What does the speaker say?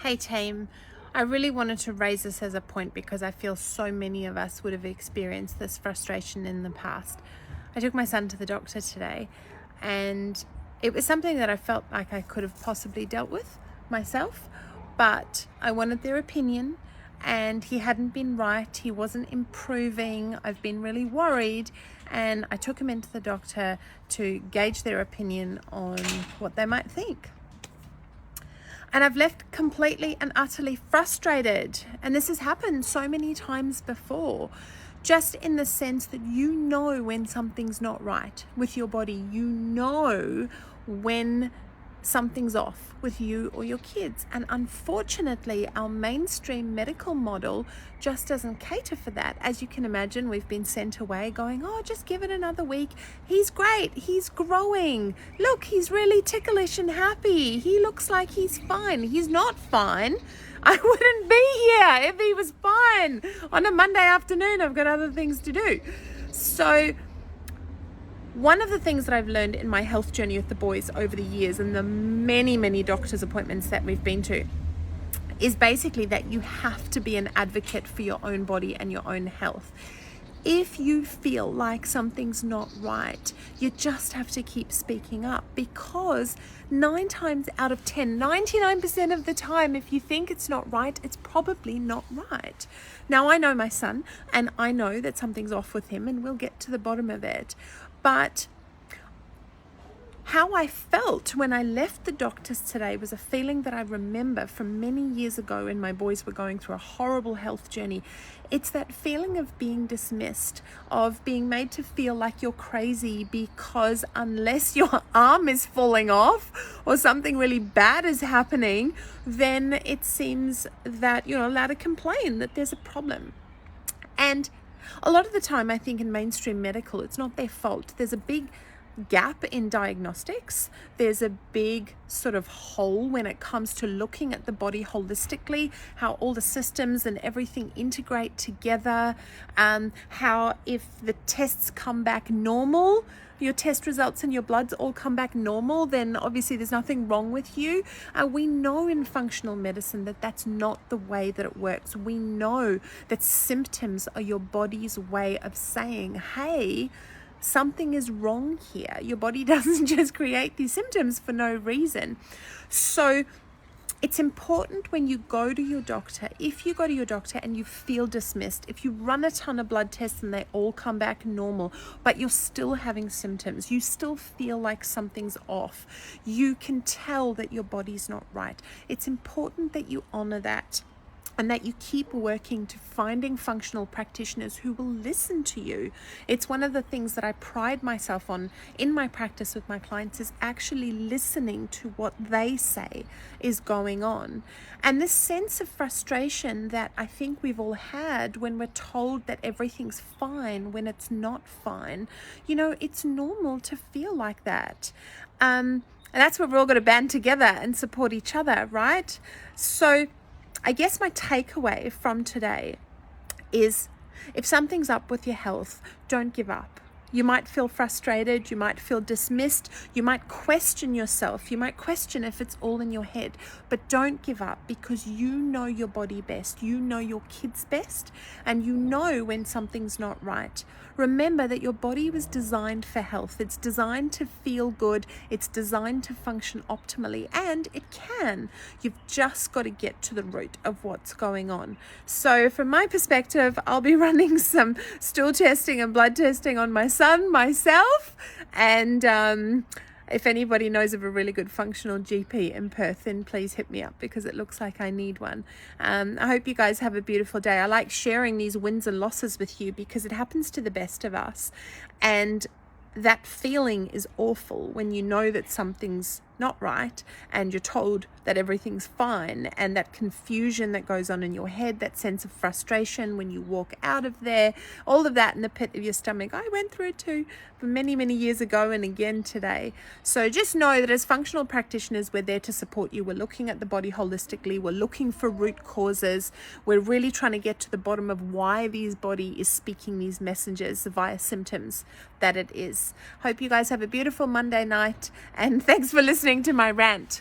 Hey team, I really wanted to raise this as a point because I feel so many of us would have experienced this frustration in the past. I took my son to the doctor today and it was something that I felt like I could have possibly dealt with myself, but I wanted their opinion and he hadn't been right. He wasn't improving. I've been really worried and I took him into the doctor to gauge their opinion on what they might think. And I've left completely and utterly frustrated. And this has happened so many times before, just in the sense that you know when something's not right with your body. You know when something's off with you or your kids. And unfortunately, our mainstream medical model just doesn't cater for that. As you can imagine, we've been sent away going, oh, just give it another week. He's great. He's growing. Look, he's really ticklish and happy. He looks like he's fine. He's not fine. I wouldn't be here if he was fine. On a Monday afternoon, I've got other things to do. So one of the things that I've learned in my health journey with the boys over the years and the many doctor's appointments that we've been to is basically that you have to be an advocate for your own body and your own health. If you feel like something's not right, you just have to keep speaking up, because 9 times out of 10, 99% of the time, if you think it's not right, it's probably not right. Now, I know my son and I know that something's off with him and we'll get to the bottom of it. But how I felt when I left the doctors today was a feeling that I remember from many years ago when my boys were going through a horrible health journey. It's that feeling of being dismissed, of being made to feel like you're crazy because unless your arm is falling off or something really bad is happening, then it seems that you're allowed to complain that there's a problem. And a lot of the time, I think in mainstream medical, it's not their fault. There's a big gap in diagnostics. There's a big sort of hole when it comes to looking at the body holistically, how all the systems and everything integrate together, how if the tests come back normal, your test results and your bloods all come back normal, then obviously there's nothing wrong with you. We know in functional medicine that that's not the way that it works. We know that symptoms are your body's way of saying, hey, something is wrong here. Your body doesn't just create these symptoms for no reason. So it's important when you go to your doctor, if you go to your doctor and you feel dismissed, if you run a ton of blood tests and they all come back normal, but you're still having symptoms, you still feel like something's off, you can tell that your body's not right. It's important that you honor that, and that you keep working to finding functional practitioners who will listen to you. It's one of the things that I pride myself on in my practice with my clients, is actually listening to what they say is going on. And this sense of frustration that I think we've all had when we're told that everything's fine when it's not fine, it's normal to feel like that. And that's where we're all going to band together and support each other, right? So I guess my takeaway from today is, if something's up with your health, don't give up. You might feel frustrated, you might feel dismissed, you might question yourself, you might question if it's all in your head, but don't give up, because you know your body best, you know your kids best, and you know when something's not right. Remember that your body was designed for health. It's designed to feel good. It's designed to function optimally, and it can. You've just got to get to the root of what's going on. So from my perspective, I'll be running some stool testing and blood testing on my son myself, and if anybody knows of a really good functional GP in Perth, then please hit me up, because it looks like I need one. I hope you guys have a beautiful day. I like sharing these wins and losses with you because it happens to the best of us, and that feeling is awful when you know that something's not right and you're told that everything's fine, and that confusion that goes on in your head, that sense of frustration when you walk out of there, all of that in the pit of your stomach. I went through it too many years ago and again today. So just know that as functional practitioners, we're there to support you. We're looking at the body holistically. We're looking for root causes. We're really trying to get to the bottom of why this body is speaking these messages via symptoms that it is. Hope you guys have a beautiful Monday night, and thanks for listening to my rant.